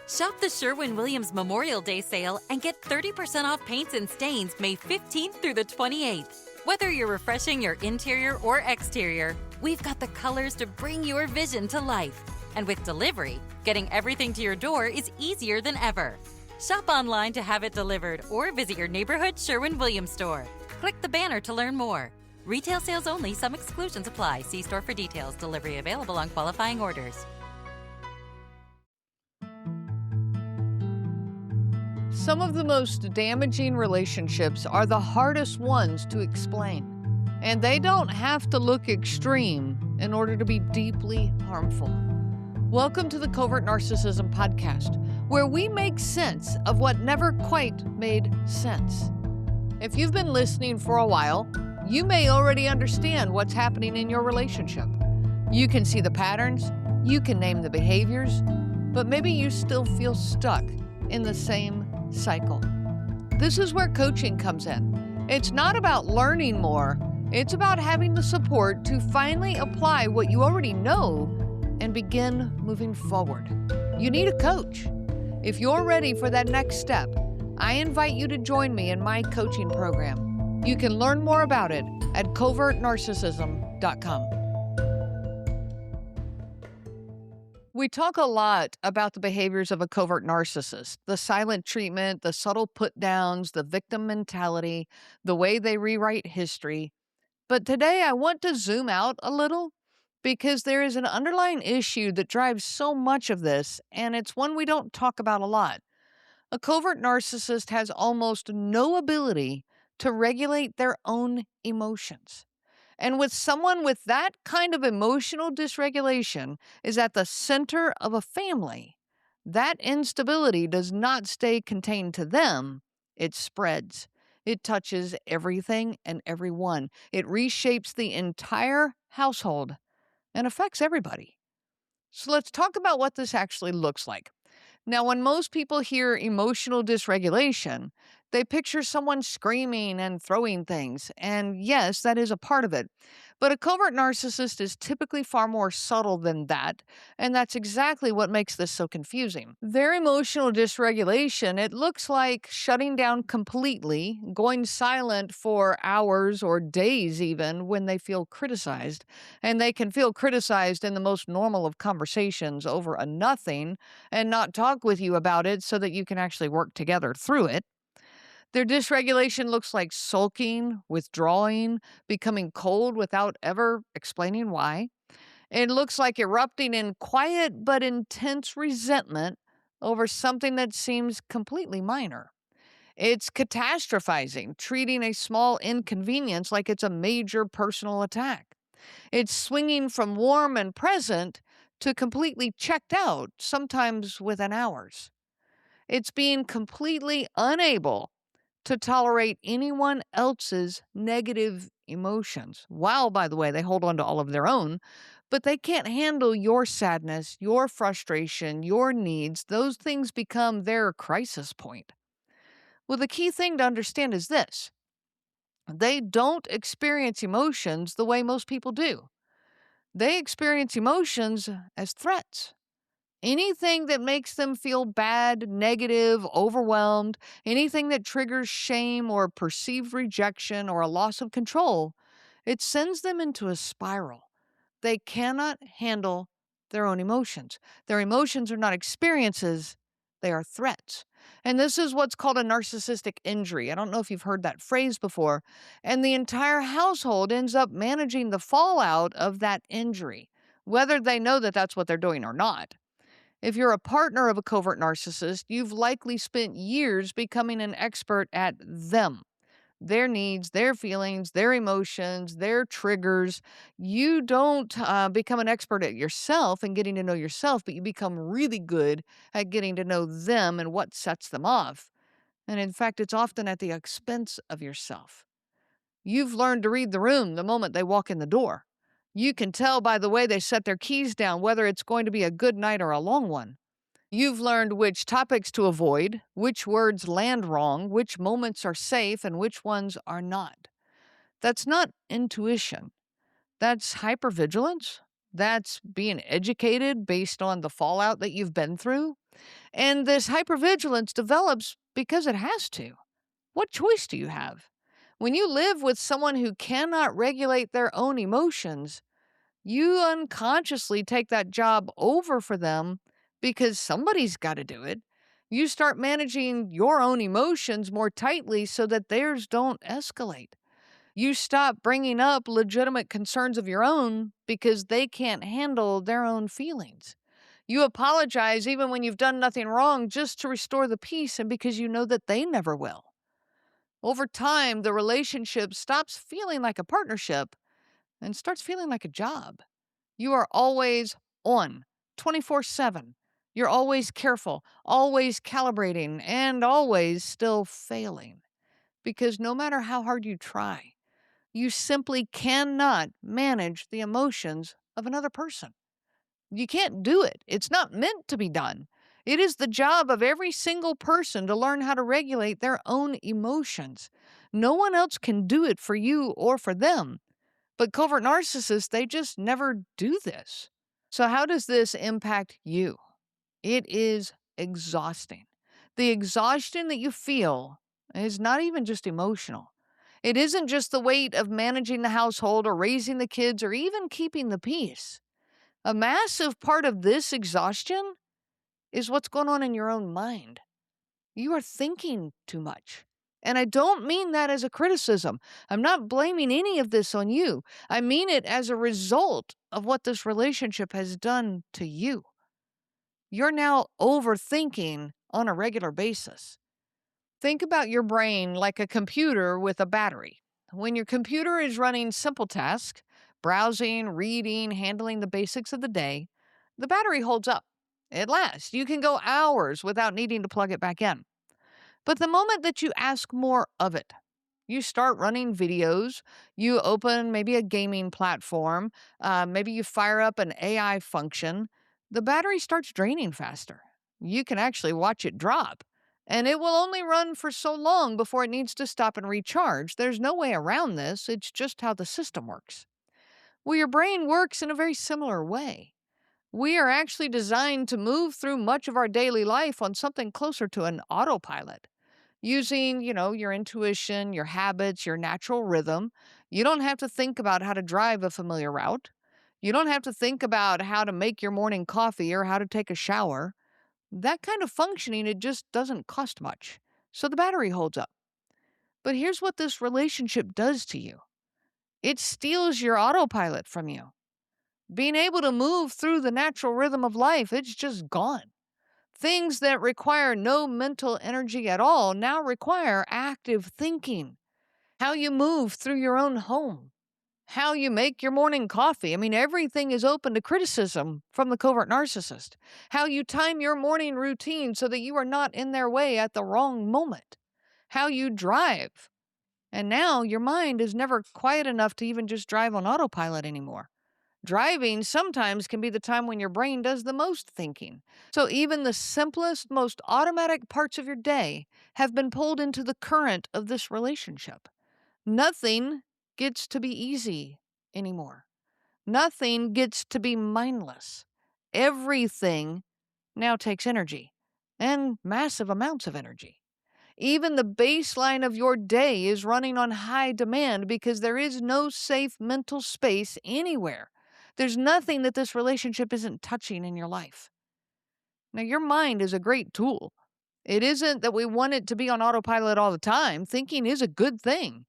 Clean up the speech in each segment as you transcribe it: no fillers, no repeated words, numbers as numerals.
Shop the Sherwin-Williams Memorial Day sale and get 30% off paints and stains May 15th through the 28th. Whether you're refreshing your interior or exterior, we've got the colors to bring your vision to life. And with delivery, getting everything to your door is easier than ever. Shop online to have it delivered or visit your neighborhood Sherwin-Williams store. Click the banner to learn more. Retail sales only. Some exclusions apply. See store for details. Delivery available on qualifying orders. Some of the most damaging relationships are the hardest ones to explain, and they don't have to look extreme in order to be deeply harmful. Welcome to the Covert Narcissism Podcast, where we make sense of what never quite made sense. If you've been listening for a while, you may already understand what's happening in your relationship. You can see the patterns, you can name the behaviors, but maybe you still feel stuck in the same cycle. This is where coaching comes in. It's not about learning more, it's about having the support to finally apply what you already know and begin moving forward. You need a coach. If you're ready for that next step, I invite you to join me in my coaching program. You can learn more about it at covertnarcissism.com. We talk a lot about the behaviors of a covert narcissist, the silent treatment, the subtle put-downs, the victim mentality, the way they rewrite history. But today I want to zoom out a little because there is an underlying issue that drives so much of this, and it's one we don't talk about a lot. A covert narcissist has almost no ability to regulate their own emotions. And with someone with that kind of emotional dysregulation is at the center of a family, that instability does not stay contained to them, it spreads. It touches everything and everyone. It reshapes the entire household and affects everybody. So let's talk about what this actually looks like. Now, when most people hear emotional dysregulation, they picture someone screaming and throwing things. And yes, that is a part of it. But a covert narcissist is typically far more subtle than that. And that's exactly what makes this so confusing. Their emotional dysregulation, it looks like shutting down completely, going silent for hours or days even when they feel criticized. And they can feel criticized in the most normal of conversations over a nothing and not talk with you about it so that you can actually work together through it. Their dysregulation looks like sulking, withdrawing, becoming cold without ever explaining why. It looks like erupting in quiet but intense resentment over something that seems completely minor. It's catastrophizing, treating a small inconvenience like it's a major personal attack. It's swinging from warm and present to completely checked out, sometimes within hours. It's being completely unable to tolerate anyone else's negative emotions. While, by the way, they hold on to all of their own, but they can't handle your sadness, your frustration, your needs. Those things become their crisis point. Well, the key thing to understand is this. They don't experience emotions the way most people do. They experience emotions as threats. Anything that makes them feel bad, negative, overwhelmed, anything that triggers shame or perceived rejection or a loss of control, it sends them into a spiral. They cannot handle their own emotions. Their emotions are not experiences, they are threats. And this is what's called a narcissistic injury. I don't know if you've heard that phrase before. And the entire household ends up managing the fallout of that injury, whether they know that that's what they're doing or not. If you're a partner of a covert narcissist, you've likely spent years becoming an expert at them, their needs, their feelings, their emotions, their triggers. You don't become an expert at yourself and getting to know yourself, but you become really good at getting to know them and what sets them off. And in fact, it's often at the expense of yourself. You've learned to read the room the moment they walk in the door. You can tell by the way they set their keys down whether it's going to be a good night or a long one. You've learned which topics to avoid, which words land wrong, which moments are safe, and which ones are not. That's not intuition. That's hypervigilance. That's being educated based on the fallout that you've been through. And this hypervigilance develops because it has to. What choice do you have? When you live with someone who cannot regulate their own emotions, you unconsciously take that job over for them because somebody's got to do it. You start managing your own emotions more tightly so that theirs don't escalate. You stop bringing up legitimate concerns of your own because they can't handle their own feelings. You apologize even when you've done nothing wrong just to restore the peace and because you know that they never will. Over time, the relationship stops feeling like a partnership and starts feeling like a job. You are always on, 24/7. You're always careful, always calibrating, and always still failing. Because no matter how hard you try, you simply cannot manage the emotions of another person. You can't do it. It's not meant to be done. It is the job of every single person to learn how to regulate their own emotions. No one else can do it for you or for them. But covert narcissists, they just never do this. So, how does this impact you? It is exhausting. The exhaustion that you feel is not even just emotional. It isn't just the weight of managing the household or raising the kids or even keeping the peace. A massive part of this exhaustion is what's going on in your own mind. You are thinking too much. And I don't mean that as a criticism. I'm not blaming any of this on you. I mean it as a result of what this relationship has done to you. You're now overthinking on a regular basis. Think about your brain like a computer with a battery. When your computer is running simple tasks, browsing, reading, handling the basics of the day, the battery holds up. It lasts. You can go hours without needing to plug it back in. But the moment that you ask more of it, you start running videos, you open maybe a gaming platform, maybe you fire up an AI function, the battery starts draining faster. You can actually watch it drop. And it will only run for so long before it needs to stop and recharge. There's no way around this. It's just how the system works. Well, your brain works in a very similar way. We are actually designed to move through much of our daily life on something closer to an autopilot. Using, your intuition, your habits, your natural rhythm. You don't have to think about how to drive a familiar route. You don't have to think about how to make your morning coffee or how to take a shower. That kind of functioning, it just doesn't cost much. So the battery holds up. But here's what this relationship does to you. It steals your autopilot from you. Being able to move through the natural rhythm of life, it's just gone. Things that require no mental energy at all now require active thinking. How you move through your own home, how you make your morning coffee. I mean, everything is open to criticism from the covert narcissist. How you time your morning routine so that you are not in their way at the wrong moment. How you drive. And now your mind is never quiet enough to even just drive on autopilot anymore. Driving sometimes can be the time when your brain does the most thinking. So even the simplest, most automatic parts of your day have been pulled into the current of this relationship. Nothing gets to be easy anymore. Nothing gets to be mindless. Everything now takes energy, and massive amounts of energy. Even the baseline of your day is running on high demand because there is no safe mental space anywhere. There's nothing that this relationship isn't touching in your life. Now, your mind is a great tool. It isn't that we want it to be on autopilot all the time. Thinking is a good thing.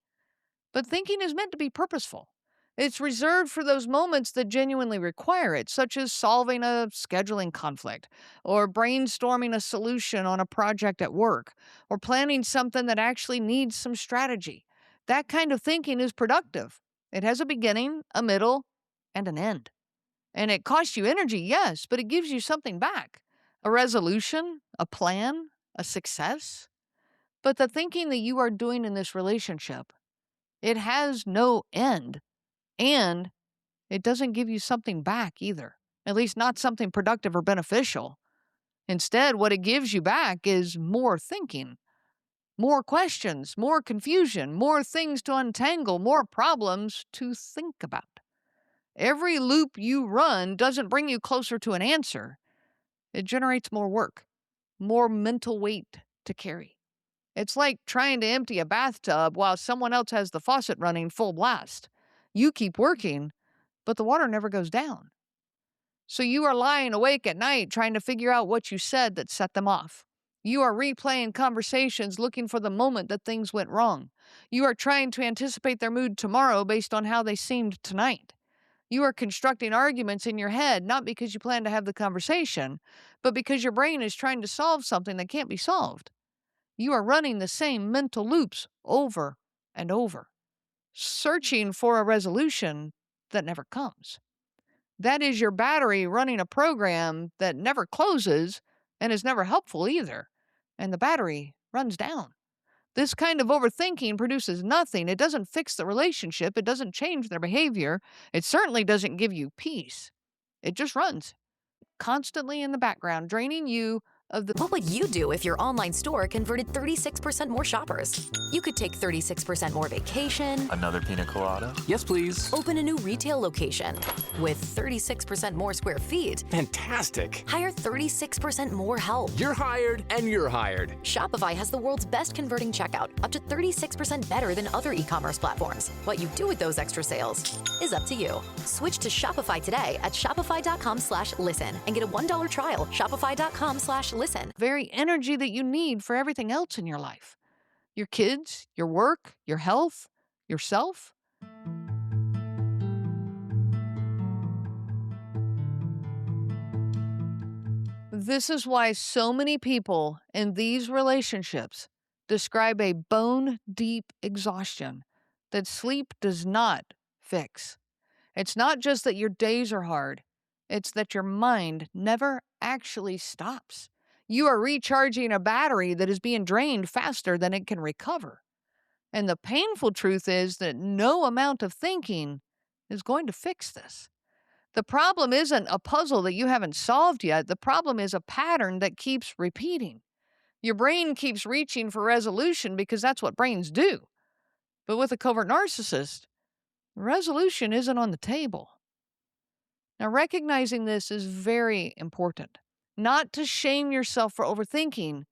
But thinking is meant to be purposeful. It's reserved for those moments that genuinely require it, such as solving a scheduling conflict, or brainstorming a solution on a project at work, or planning something that actually needs some strategy. That kind of thinking is productive. It has a beginning, a middle, and an end. And it costs you energy, yes, but it gives you something back. A resolution, a plan, a success. But the thinking that you are doing in this relationship, it has no end, and it doesn't give you something back either, at least not something productive or beneficial. Instead, what it gives you back is more thinking, more questions, more confusion, more things to untangle, more problems to think about. Every loop you run doesn't bring you closer to an answer. It generates more work, more mental weight to carry. It's like trying to empty a bathtub while someone else has the faucet running full blast. You keep working, but the water never goes down. So you are lying awake at night trying to figure out what you said that set them off. You are replaying conversations looking for the moment that things went wrong. You are trying to anticipate their mood tomorrow based on how they seemed tonight. You are constructing arguments in your head, not because you plan to have the conversation, but because your brain is trying to solve something that can't be solved. You are running the same mental loops over and over, searching for a resolution that never comes. That is your battery running a program that never closes and is never helpful either, and the battery runs down. This kind of overthinking produces nothing. It doesn't fix the relationship. It doesn't change their behavior. It certainly doesn't give you peace. It just runs constantly in the background, draining you of the... What would you do if your online store converted 36% more shoppers? You could take 36% more vacation. Another pina colada? Yes, please. Open a new retail location with 36% more square feet. Fantastic. Hire 36% more help. You're hired and you're hired. Shopify has the world's best converting checkout, up to 36% better than other e-commerce platforms. What you do with those extra sales is up to you. Switch to Shopify today at shopify.com/listen and get a $1 trial. Shopify.com/listen. very energy that you need for everything else in your life. Your kids, your work, your health, yourself. This is why so many people in these relationships describe a bone-deep exhaustion that sleep does not fix. It's not just that your days are hard. It's that your mind never actually stops. You are recharging a battery that is being drained faster than it can recover. And the painful truth is that no amount of thinking is going to fix this. The problem isn't a puzzle that you haven't solved yet. The problem is a pattern that keeps repeating. Your brain keeps reaching for resolution because that's what brains do. But with a covert narcissist, resolution isn't on the table. Now, recognizing this is very important. Not to shame yourself for overthinking,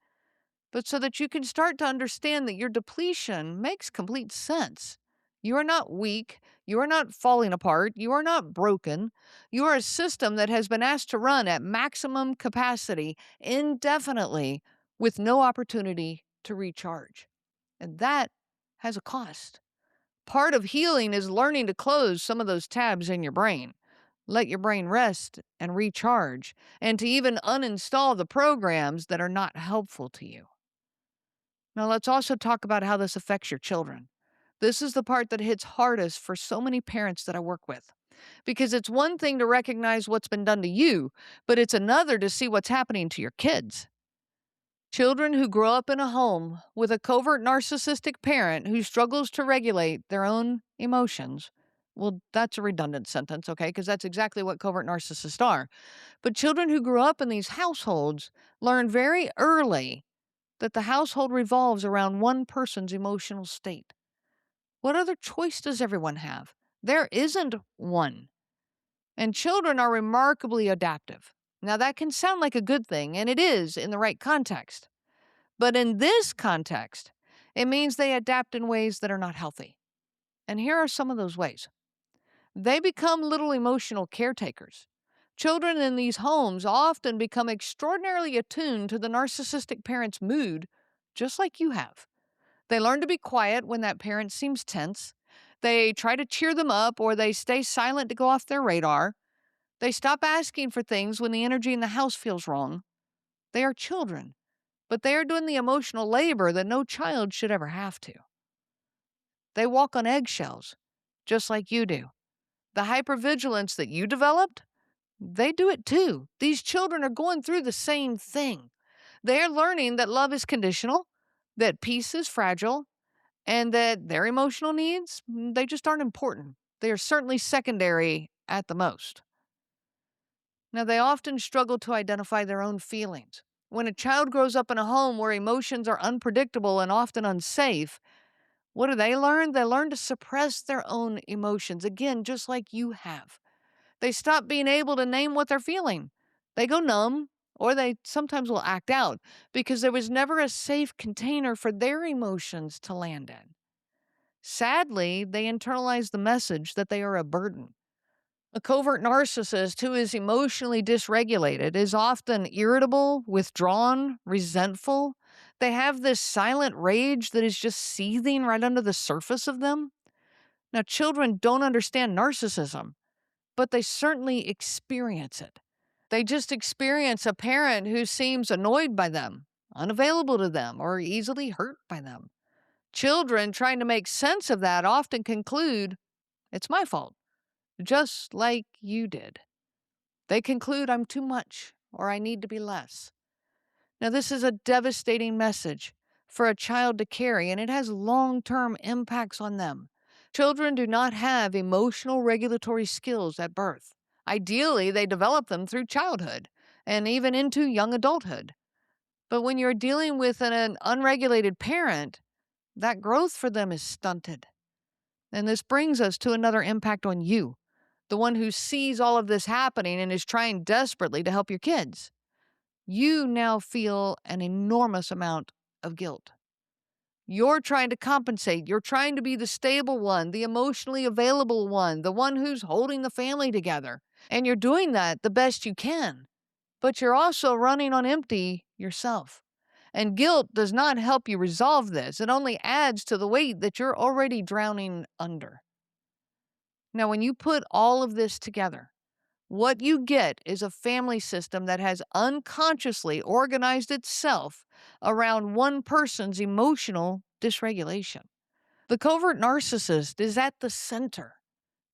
but so that you can start to understand that your depletion makes complete sense. You are not weak. You are not falling apart. You are not broken. You are a system that has been asked to run at maximum capacity indefinitely with no opportunity to recharge. And that has a cost. Part of healing is learning to close some of those tabs in your brain. Let your brain rest and recharge, and to even uninstall the programs that are not helpful to you. Now, let's also talk about how this affects your children. This is the part that hits hardest for so many parents that I work with. Because it's one thing to recognize what's been done to you, but it's another to see what's happening to your kids. Children who grow up in a home with a covert narcissistic parent who struggles to regulate their own emotions. Well, that's a redundant sentence, okay? Because that's exactly what covert narcissists are. But children who grew up in these households learn very early that the household revolves around one person's emotional state. What other choice does everyone have? There isn't one. And children are remarkably adaptive. Now, that can sound like a good thing, and it is in the right context. But in this context, it means they adapt in ways that are not healthy. And here are some of those ways. They become little emotional caretakers. Children in these homes often become extraordinarily attuned to the narcissistic parent's mood, just like you have. They learn to be quiet when that parent seems tense. They try to cheer them up, or they stay silent to go off their radar. They stop asking for things when the energy in the house feels wrong. They are children, but they are doing the emotional labor that no child should ever have to. They walk on eggshells, just like you do. The hypervigilance that you developed, they do it too. These children are going through the same thing. They are learning that love is conditional, that peace is fragile, and that their emotional needs, they just aren't important. They are certainly secondary at the most. Now, they often struggle to identify their own feelings. When a child grows up in a home where emotions are unpredictable and often unsafe, what do? They learn to suppress their own emotions, again, just like you have. They stop being able to name what they're feeling. They go numb, or they sometimes will act out because there was never a safe container for their emotions to land in. Sadly, they internalize the message that they are a burden. A covert narcissist who is emotionally dysregulated is often irritable, withdrawn, resentful. They have this silent rage that is just seething right under the surface of them. Now, children don't understand narcissism, but they certainly experience it. They just experience a parent who seems annoyed by them, unavailable to them, or easily hurt by them. Children trying to make sense of that often conclude, it's my fault, just like you did. They conclude I'm too much or I need to be less. Now, this is a devastating message for a child to carry, and it has long-term impacts on them. Children do not have emotional regulatory skills at birth. Ideally, they develop them through childhood and even into young adulthood. But when you're dealing with an unregulated parent, that growth for them is stunted. And this brings us to another impact on you, the one who sees all of this happening and is trying desperately to help your kids. You now feel an enormous amount of guilt. You're trying to compensate. You're trying to be the stable one, the emotionally available one, the one who's holding the family together. And you're doing that the best you can. But you're also running on empty yourself. And guilt does not help you resolve this. It only adds to the weight that you're already drowning under. Now, when you put all of this together, what you get is a family system that has unconsciously organized itself around one person's emotional dysregulation. The covert narcissist is at the center,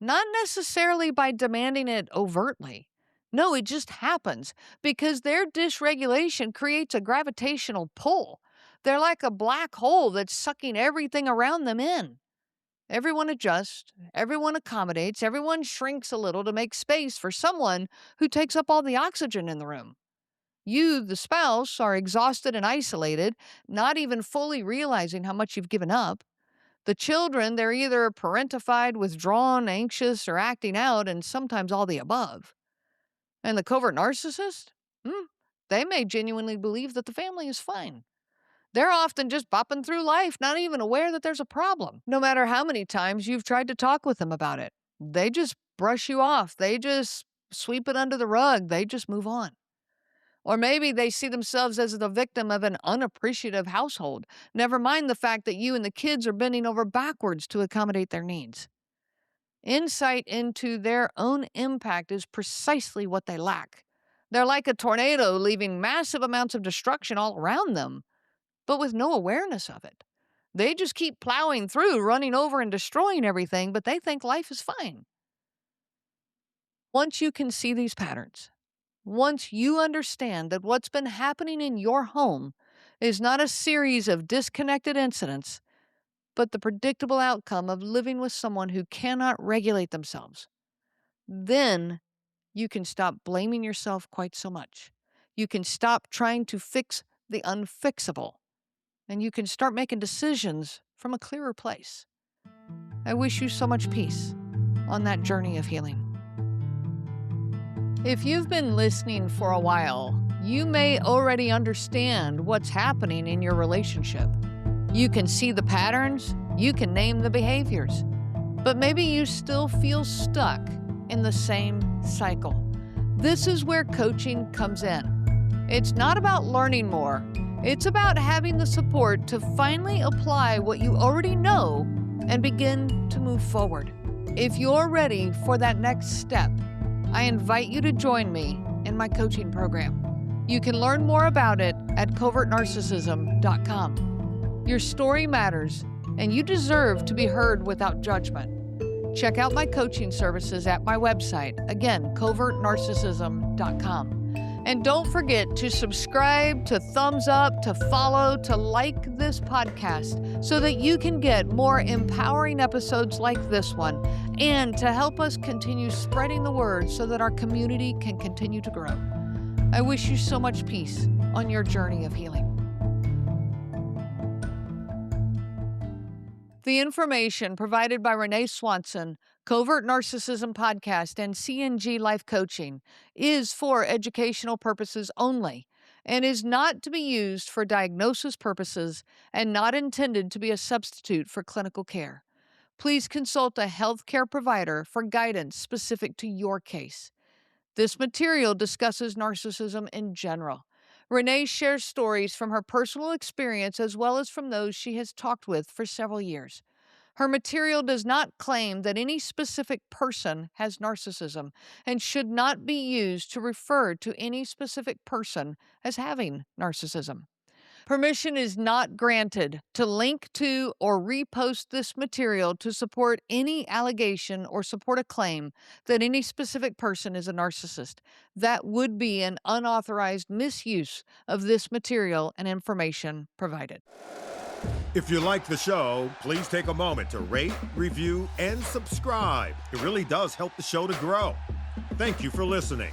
not necessarily by demanding it overtly. No, it just happens because their dysregulation creates a gravitational pull. They're like a black hole that's sucking everything around them in. Everyone adjusts, everyone accommodates, everyone shrinks a little to make space for someone who takes up all the oxygen in the room. You, the spouse, are exhausted and isolated, not even fully realizing how much you've given up. The children, they're either parentified, withdrawn, anxious, or acting out, and sometimes all the above. And the covert narcissist? They may genuinely believe that the family is fine. They're often just bopping through life, not even aware that there's a problem. No matter how many times you've tried to talk with them about it, they just brush you off. They just sweep it under the rug. They just move on. Or maybe they see themselves as the victim of an unappreciative household. Never mind the fact that you and the kids are bending over backwards to accommodate their needs. Insight into their own impact is precisely what they lack. They're like a tornado, leaving massive amounts of destruction all around them, but with no awareness of it. They just keep plowing through, running over and destroying everything, but they think life is fine. Once you can see these patterns, once you understand that what's been happening in your home is not a series of disconnected incidents, but the predictable outcome of living with someone who cannot regulate themselves, then you can stop blaming yourself quite so much. You can stop trying to fix the unfixable, and you can start making decisions from a clearer place. I wish you so much peace on that journey of healing. If you've been listening for a while, you may already understand what's happening in your relationship. You can see the patterns, you can name the behaviors, but maybe you still feel stuck in the same cycle. This is where coaching comes in. It's not about learning more. It's about having the support to finally apply what you already know and begin to move forward. If you're ready for that next step, I invite you to join me in my coaching program. You can learn more about it at covertnarcissism.com. Your story matters, and you deserve to be heard without judgment. Check out my coaching services at my website, again, covertnarcissism.com. And don't forget to subscribe, to thumbs up, to follow, to like this podcast so that you can get more empowering episodes like this one, and to help us continue spreading the word so that our community can continue to grow. I wish you so much peace on your journey of healing. The information provided by Renee Swanson Covert Narcissism Podcast and CNG Life Coaching is for educational purposes only and is not to be used for diagnosis purposes and not intended to be a substitute for clinical care. Please consult a healthcare provider for guidance specific to your case. This material discusses narcissism in general. Renee shares stories from her personal experience as well as from those she has talked with for several years. Her material does not claim that any specific person has narcissism and should not be used to refer to any specific person as having narcissism. Permission is not granted to link to or repost this material to support any allegation or support a claim that any specific person is a narcissist. That would be an unauthorized misuse of this material and information provided. If you like the show, please take a moment to rate, review, and subscribe. It really does help the show to grow. Thank you for listening.